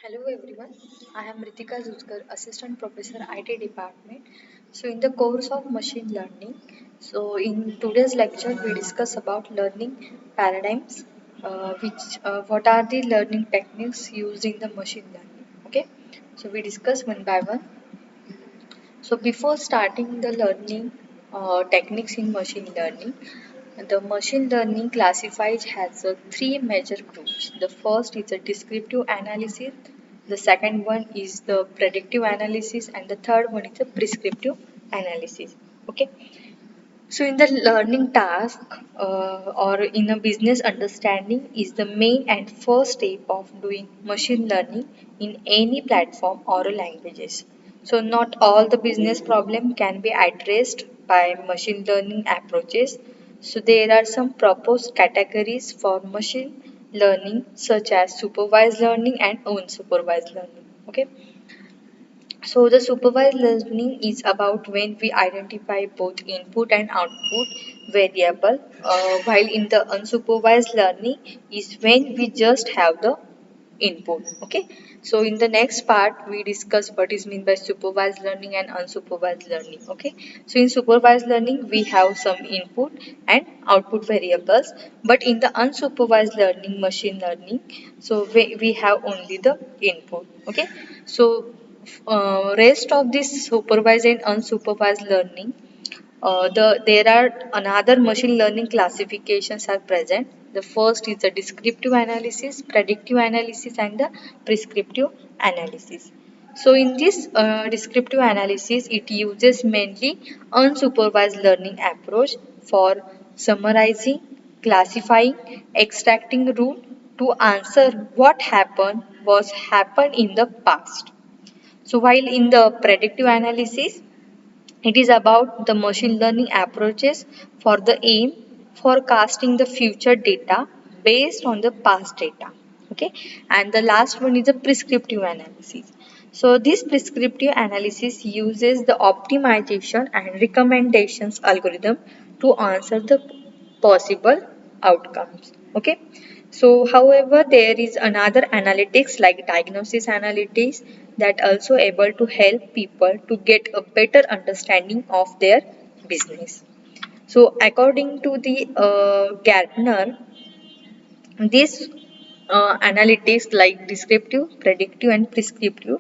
Hello everyone, I am Ritika Zuzkar, Assistant Professor IT Department. So in the course of machine learning, in today's lecture we discuss about learning paradigms, what are the learning techniques used in the machine learning. Okay, so we discuss one by one. So before starting the learning techniques in machine learning, the machine learning classifies has three major groups. The first is a descriptive analysis, the second one is the predictive analysis, and the third one is a prescriptive analysis. Okay. So, in the learning task or in a business understanding is the main and first step of doing machine learning in any platform or languages. So, not all the business problem can be addressed by machine learning approaches. So, there are some proposed categories for machine learning, such as supervised learning and unsupervised learning. Okay. So the supervised learning is about when we identify both input and output variable, while in the unsupervised learning is when we just have the input. Okay. So in the next part we discuss what is meant by supervised learning and unsupervised learning. Okay. So in supervised learning we have some input and output variables, but in the unsupervised learning machine learning, so we have only the input. Okay. So rest of this supervised and unsupervised learning, there are another machine learning classifications are present. The first is the descriptive analysis, predictive analysis, and the prescriptive analysis. So in this descriptive analysis, it uses mainly unsupervised learning approach for summarizing, classifying, extracting rule to answer what happened in the past. So while in the predictive analysis, it is about the machine learning approaches for the aim forecasting the future data based on the past data. Okay, and the last one is the prescriptive analysis. So this prescriptive analysis uses the optimization and recommendations algorithm to answer the possible outcomes. Okay, so however there is another analytics like diagnosis analytics that also able to help people to get a better understanding of their business. So according to the Gartner, these analytics like descriptive, predictive, and prescriptive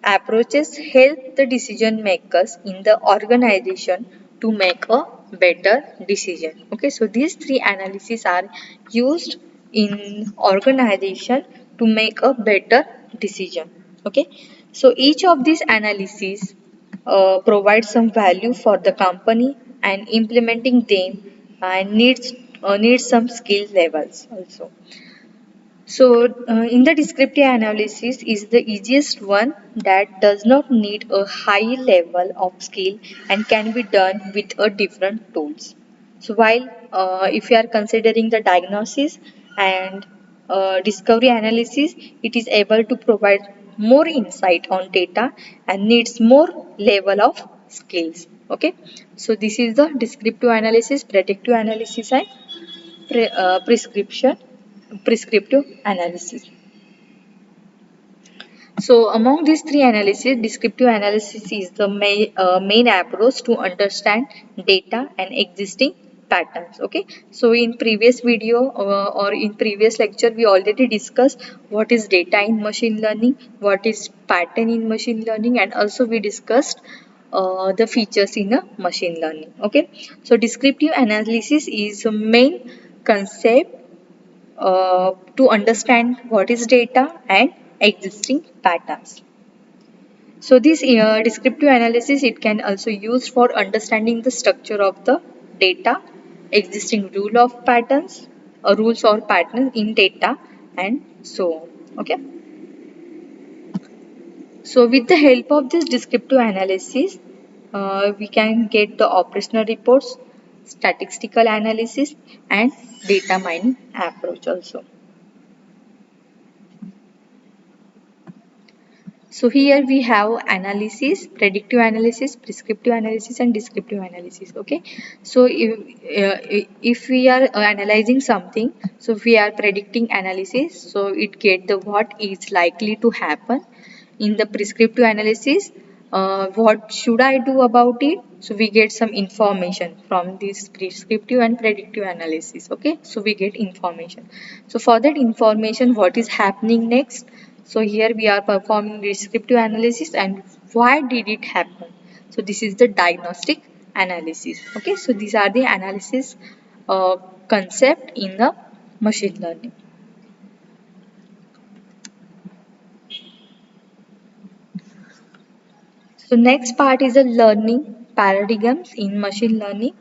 approaches help the decision makers in the organization to make a better decision. Okay, so these three analyses are used in organization to make a better decision. Okay, so each of these analyses provides some value for the company, and implementing them needs some skill levels also. So, in the descriptive analysis is the easiest one that does not need a high level of skill and can be done with a different tools. So, while if you are considering the diagnosis and discovery analysis, it is able to provide more insight on data and needs more level of skills. Okay, so this is the descriptive analysis, predictive analysis, and prescriptive analysis. So among these three analyses, descriptive analysis is the main approach to understand data and existing patterns. Okay, so in previous video or in previous lecture we already discussed what is data in machine learning, what is pattern in machine learning, and also we discussed the features in a machine learning. Okay, so descriptive analysis is a main concept to understand what is data and existing patterns. So this descriptive analysis it can also use for understanding the structure of the data, existing rules or patterns in data, and so on. Okay. So with the help of this descriptive analysis, we can get the operational reports, statistical analysis, and data mining approach also. So here we have analysis, predictive analysis, prescriptive analysis, and descriptive analysis. Okay. So if we are analyzing something, so we are predicting analysis, so it get the what is likely to happen. In the prescriptive analysis, what should I do about it? So we get some information from this prescriptive and predictive analysis. Okay, so we get information. So for that information, what is happening next? So here we are performing descriptive analysis, and why did it happen? So this is the diagnostic analysis. Okay, so these are the analysis uh, concept in the machine learning. So next part is the learning paradigms in machine learning.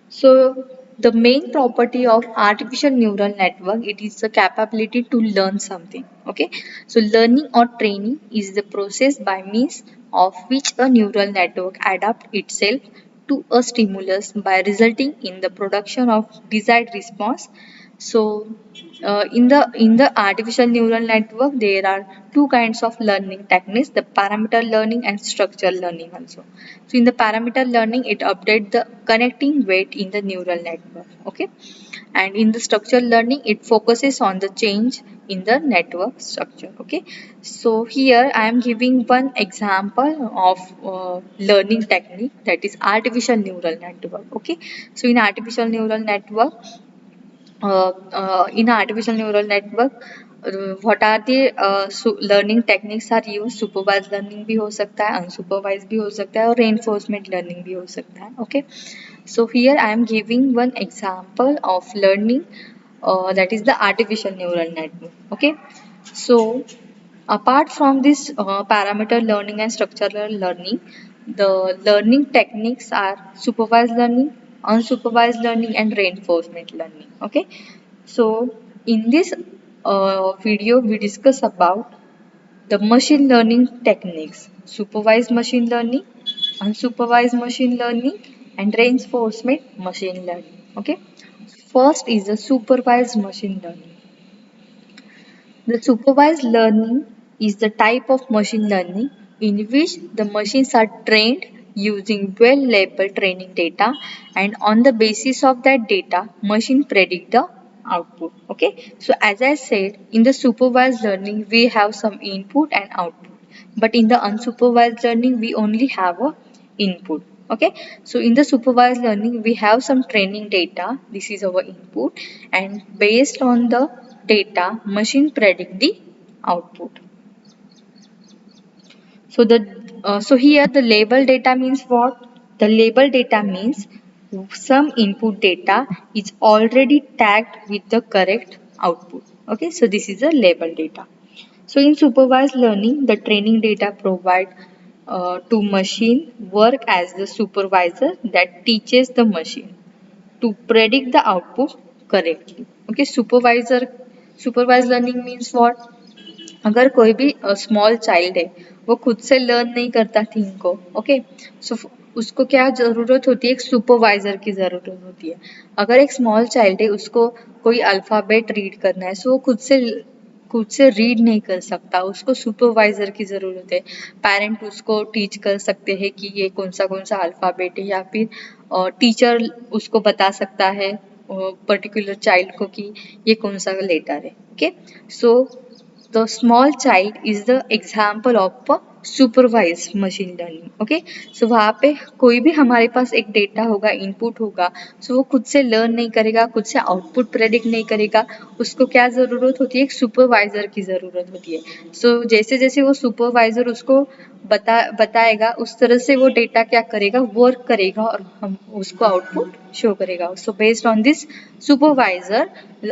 So the main property of artificial neural network, it is the capability to learn something. Okay. So learning or training is the process by means of which a neural network adapts itself to a stimulus by resulting in the production of desired response. So in the artificial neural network, there are two kinds of learning techniques: the parameter learning and structural learning also. So in the parameter learning, it updates the connecting weight in the neural network. Okay, and in the structural learning, it focuses on the change in the network structure. Okay, so here I am giving one example of learning technique, that is artificial neural network. Okay, so in artificial neural network, what are the learning techniques are used? Supervised learning भी हो सकता है, unsupervised भी हो सकता है, और reinforcement learning भी हो सकता है. Okay, so here I am giving one example of learning, that is the artificial neural network. Okay, so apart from this parameter learning and structural learning, the learning techniques are supervised learning, unsupervised learning, and reinforcement learning. Okay, so in this video, we discuss about the machine learning techniques: supervised machine learning, unsupervised machine learning, and reinforcement machine learning. Okay, first is the supervised machine learning. The supervised learning is the type of machine learning in which the machines are trained using well-labeled training data, and on the basis of that data, machine predict the output. Okay, so as I said, in the supervised learning, we have some input and output, but in the unsupervised learning, we only have a input. Okay, so in the supervised learning, we have some training data. This is our input, and based on the data, machine predict the output. So here the label data means what? The label data means some input data is already tagged with the correct output. Okay, so this is the label data. So in supervised learning, the training data provide to machine work as the supervisor that teaches the machine to predict the output correctly. Okay, supervised learning means what? अगर कोई भी small child है, वो खुद से learn नहीं करता thing को. ओके, सो उसको क्या ज़रूरत होती है? एक सुपरवाइजर की ज़रूरत होती है. अगर एक स्मॉल चाइल्ड है, उसको कोई अल्फ़ाबेट रीड करना है, सो वो खुद से रीड नहीं कर सकता, उसको सुपरवाइजर की ज़रूरत है. पेरेंट उसको टीच कर सकते हैं कि ये कौन सा अल्फ़ाबेट है, या फिर टीचर उसको बता सकता है पर्टिकुलर चाइल्ड को कि ये कौन सा लेटर है. Okay, so the small child is the example of a supervised machine learning. Okay, so वहाँ पे कोई भी हमारे पास एक डेटा होगा, इनपुट होगा, so वो खुद से लर्न नहीं करेगा, खुद से आउटपुट प्रेडिक्ट नहीं करेगा. उसको क्या ज़रूरत होती है? एक सुपरवाइजर की ज़रूरत होती है. so जैसे जैसे वो सुपरवाइजर उसको बताएगा, उस तरह से वो डेटा क्या करेगा? वर्क करेगा, और हम उसको आउटपुट शो करेगा. So based on this supervisor,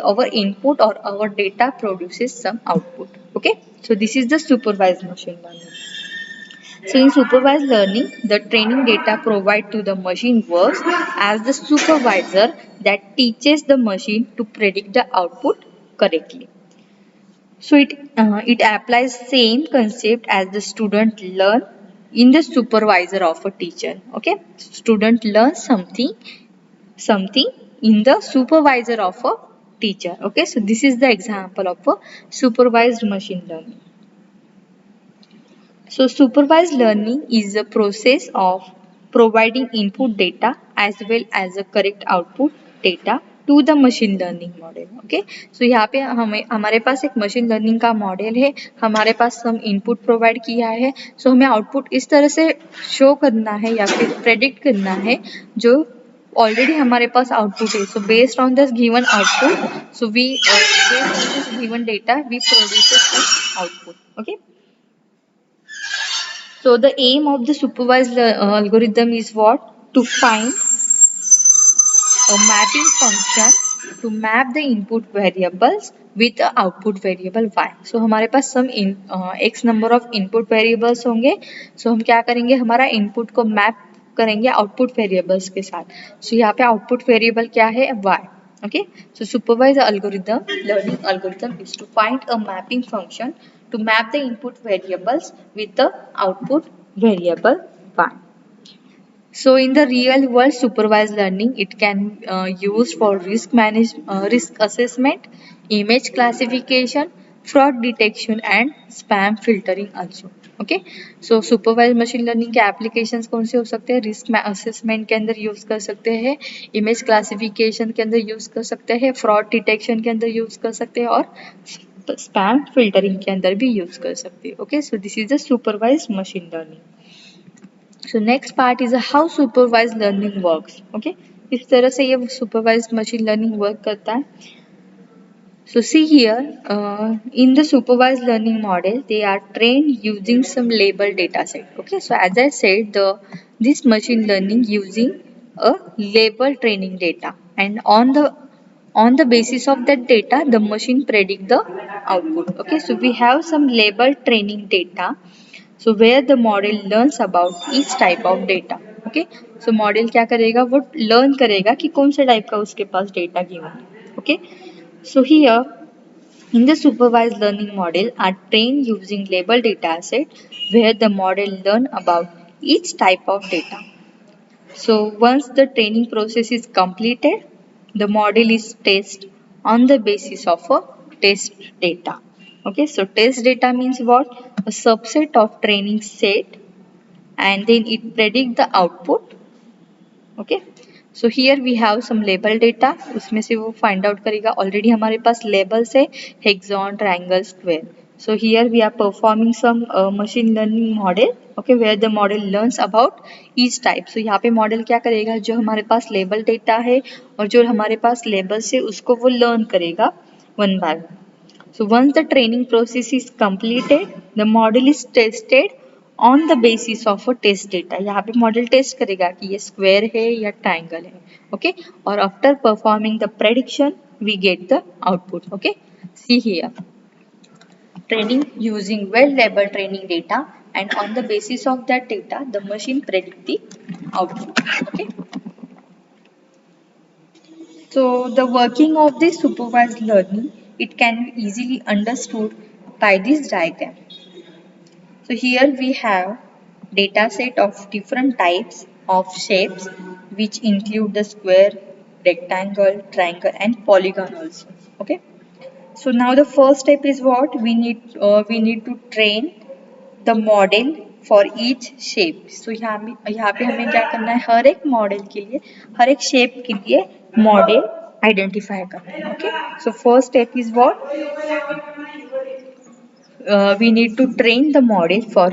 our input or our data produces some output. Okay, so this is the supervised machine learning. So in supervised learning, the training data provided to the machine works as the supervisor that teaches the machine to predict the output correctly. So it applies same concept as the student learn in the supervisor of a teacher. Okay, student learns something in the supervisor of a teacher. Okay, so this is the example of a supervised machine learning. So supervised learning is a process of providing input data as well as a correct output data to the machine learning model. Okay, so यहाँ पे हमें हमारे पास एक machine learning का model है, हमारे पास हम input provide किया है, सो हमें आउटपुट इस तरह से शो करना है या फिर प्रेडिक्ट करना है जो ऑलरेडी हमारे पास आउटपुट है. So based on this given output, so we based on this given data we produce output. Okay. So the aim of the supervised algorithm is what? To find a mapping function to map the input variables with the output variable y. So हमारे पास some x number of input variables होंगे. So हम क्या करेंगे, हमारा input को map करेंगे output variables के साथ. So यहाँ पे output variable क्या है? y. Okay. So supervised algorithm, learning algorithm is to find a mapping function to map the input variables with the output variable y. So in the real world, supervised learning, it can used for risk assessment, image classification, fraud detection and spam filtering also. Okay. So supervised machine learning के applications कौन से हो सकते हैं? Risk assessment के अंदर use कर सकते हैं, इमेज क्लासिफिकेशन के अंदर यूज कर सकते हैं, फ्रॉड डिटेक्शन के अंदर यूज कर सकते हैं और स्पैम फिल्टरिंग के अंदर भी यूज कर सकते हैं. Okay, so this is the supervised machine learning. So next part is how supervised learning works. Okay, इस तरह से ये supervised machine learning work करता है. So see here, in the supervised learning model, they are trained using some label data set. Okay, so as I said, this machine learning using a label training data, and on the basis of that data, the machine predict the output. Okay, so we have some label training data. So where the model learns about each type of data. Okay, so model क्या करेगा, वो learn करेगा कि कौन से type का उसके पास data given है. Okay, so here in the supervised learning model are trained using label data set where the model learn about each type of data. So once the training process is completed, the model is tested on the basis of a test data. Okay, so test data means what? A subset of training set and then it predict the output. Okay, so here we have some label data, उसमें से वो find out करेगा. Already हमारे पास labels है hexagon, triangle, square. So here we are performing some machine learning model. Okay, where the model learns about each type. So यहाँ पे model क्या करेगा, जो हमारे पास label data है और जो हमारे पास labels है उसको वो learn करेगा one by one. So once the training process is completed, the model is tested on the basis of a test data. यहाँ पे model test करेगा कि ये square है या triangle है. Okay, और after performing the prediction, we get the output. Okay, see here, training using well-labeled training data, and on the basis of that data, the machine predict the output. Okay. So the working of this supervised learning, it can be easily understood by this diagram. So here we have data set of different types of shapes which include the square, rectangle, triangle and polygon also. Okay. So now the first step is what? We need to train the model for each shape. So यहाँ पे हमें क्या करना है, हर एक model के लिए, हर एक शेप के लिए मॉडल आइडेंटिफाई करना है. Okay, so first step is what? We need to train the model for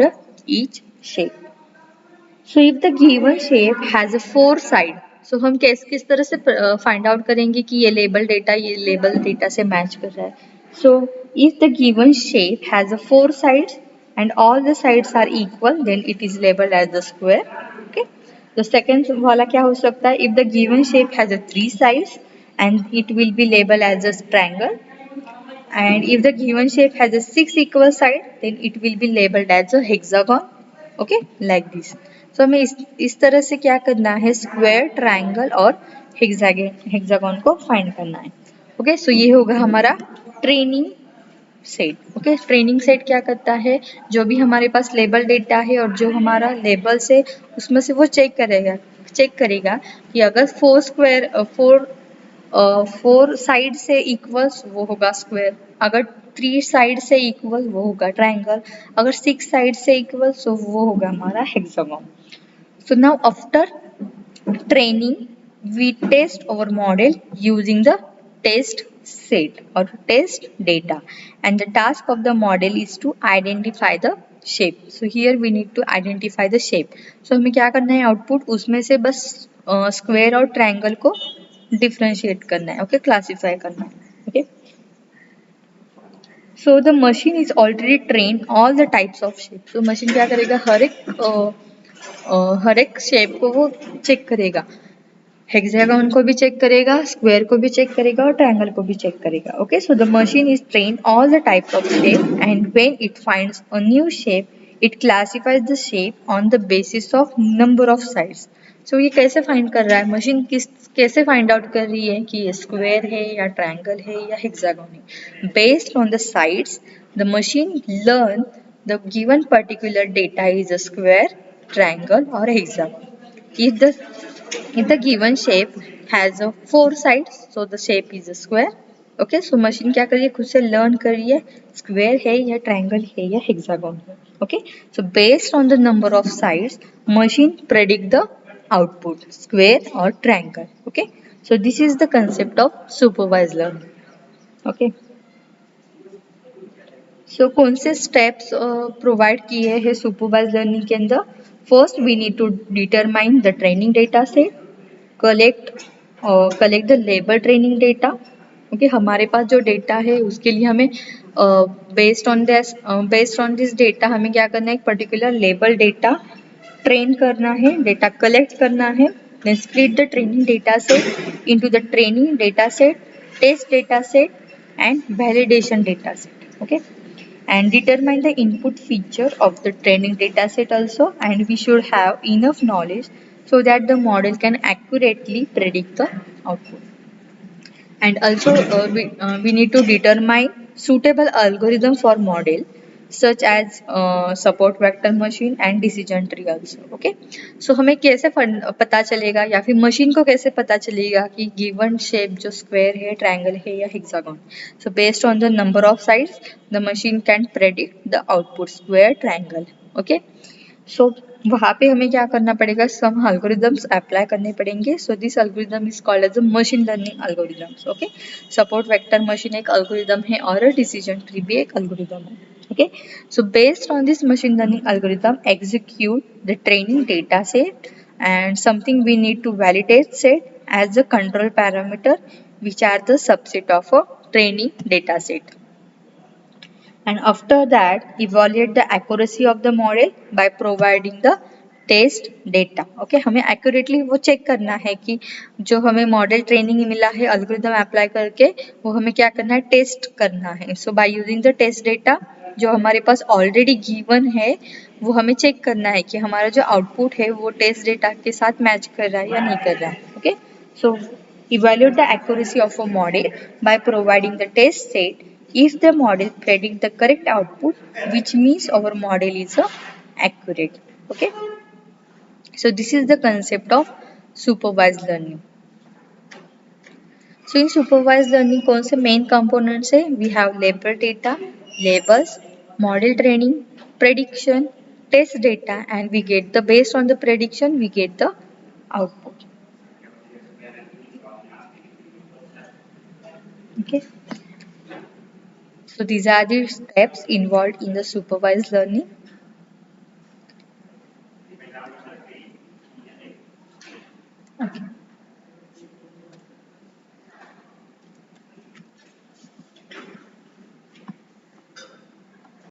each shape. So if the given shape has a four side, so हम किस तरह से find out करेंगे कि ये label data से match कर रहा है. So if the given shape has a four sides and all the sides are equal, then it is labeled as the square. Okay. The second वाला क्या हो सकता है? If the given shape has a three sides and it will be labeled as a triangle. And if the given shape has a six equal sides, then it will be labeled as a hexagon. Okay, like this. So हमें इस तरह से क्या करना है, square, triangle और hexagon को find करना है. ओके, सो ये होगा हमारा training set. Okay, training set क्या करता है, जो भी हमारे पास लेबल डेटा है और जो हमारा लेबल से उसमें से वो चेक करेगा कि अगर फोर 4 साइड से इक्वल्स वो होगा स्क्वायर, अगर 3 साइड से इक्वल वो होगा ट्रायंगल, अगर 6 साइड से इक्वल तो वो होगा हमारा hexagon. So now after training, we test our model using the test set or test data, and the task of the model is to identify the shape. So here we need to identify the shape. So हमें क्या करना है, output उसमें से बस square और triangle को differentiate करना है, ओके, क्लासिफाई करना है, okay. So the machine is already train all the types of shape. तो मशीन क्या करेगा, हर एक शेप को वो चेक करेगा, हेक्सागन को भी चेक करेगा, स्क्वायर को भी चेक करेगा और ट्रायंगल को भी चेक करेगा, okay. So the machine is train all the types of shape and when it finds a new shape it classifies the shape on the basis of number of sides. So ये कैसे find कर रहा है, machine कैसे find out कर रही है कि ये स्क्वायर है या ट्रायंगल है या हेक्सागन है. Based on the sides the machine learn the given particular data is a square, triangle or hexagon. If the given shape has a 4 sides, so the shape is a square. Okay, so machine क्या कर रही है, खुद से learn कर रही है square है या triangle है या hexagon है. Okay, so based on the number of sides, machine predict the output square or triangle. Okay, so this is the concept of supervised learning. Okay. सो कौन से स्टेप्स प्रोवाइड किए हैं सुपरवाइज लर्निंग के अंदर. First we need to determine the training data set, collect the label training data. Okay, हमारे पास जो data है उसके लिए हमें बेस्ड ऑन दिस डेटा हमें क्या करना है, एक पर्टिकुलर लेबल डेटा ट्रेन करना है, डेटा कलेक्ट करना है. Then split the training data set into the training data set, test data set and validation data set. Okay, and determine the input feature of the training dataset also, and we should have enough knowledge so that the model can accurately predict the output. And also we need to determine suitable algorithm for model such as support vector machine and decision tree also. Okay, so हमें कैसे पता चलेगा या फिर machine को कैसे पता चलेगा कि गिवन शेप जो स्क्वायर है, ट्रायंगल है या hexagon. So based on the number of sides the machine can predict the output square, triangle. Okay, so वहाँ पे हमें क्या करना पड़ेगा, सम एल्गोरिदम्स अप्लाई करने पड़ेंगे. So this algorithm is called as a machine learning algorithms. Okay, support vector machine एक algorithm है और डिसीजन ट्री भी एक एल्गोरिदम है. Okay, so based on this machine learning algorithm execute the training data set, and something we need to validate set as the control parameter which are the subset of a training data set. And after that evaluate the accuracy of the model by providing the test data. Okay, हमें accurately वो check करना है कि जो हमें model training मिला है algorithm apply करके वो हमें क्या करना है, टेस्ट करना है. So by using the test data जो हमारे पास ऑलरेडी गिवन है वो हमें चेक करना है कि हमारा जो आउटपुट है वो टेस्ट डेटा के साथ मैच कर रहा है या नहीं कर रहा है. Okay, so evaluate the accuracy of a model by providing the test set. If the model predict the correct output, which means our model is accurate. Okay, so this is the concept of supervised learning. So in supervised learning कौन से main components है, we have label data, labels, model training, prediction, test data, and we get the based on the prediction we get the output. Okay, so these are the steps involved in the supervised learning.